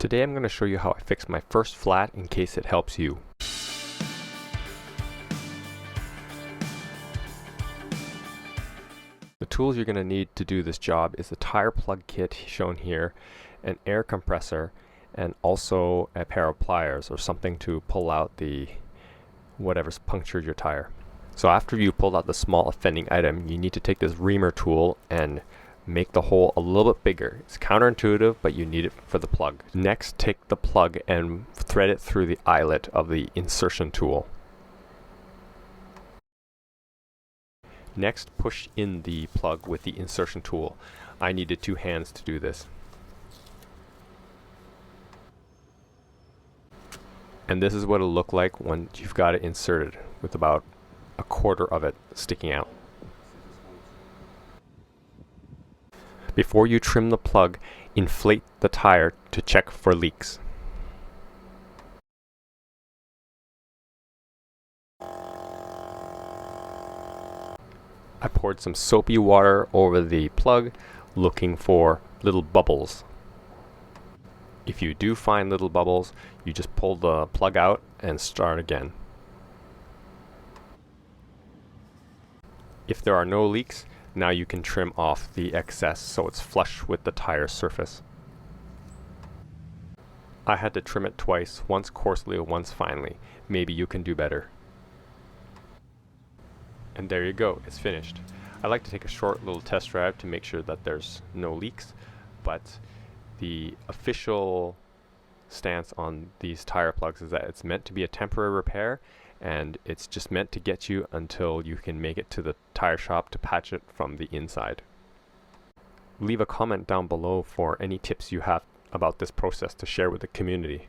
Today I'm going to show you how I fixed my first flat in case it helps you. The tools you're going to need to do this job is the tire plug kit shown here, an air compressor, and also a pair of pliers or something to pull out the whatever's punctured your tire. So after you pulled out the small offending item, you need to take this reamer tool and make the hole a little bit bigger. It's counterintuitive, but you need it for the plug. Next, take the plug and thread it through the eyelet of the insertion tool. Next, push in the plug with the insertion tool. I needed 2 hands to do this. And this is what it'll look like when you've got it inserted, with about a quarter of it sticking out. Before you trim the plug, inflate the tire to check for leaks. I poured some soapy water over the plug, looking for little bubbles. If you do find little bubbles, you just pull the plug out and start again. If there are no leaks, now you can trim off the excess so it's flush with the tire surface. I had to trim it twice, once coarsely and once finely. Maybe you can do better. And there you go, it's finished. I like to take a short little test drive to make sure that there's no leaks, but the official stance on these tire plugs is that it's meant to be a temporary repair, and it's just meant to get you until you can make it to the tire shop to patch it from the inside. Leave a comment down below for any tips you have about this process to share with the community.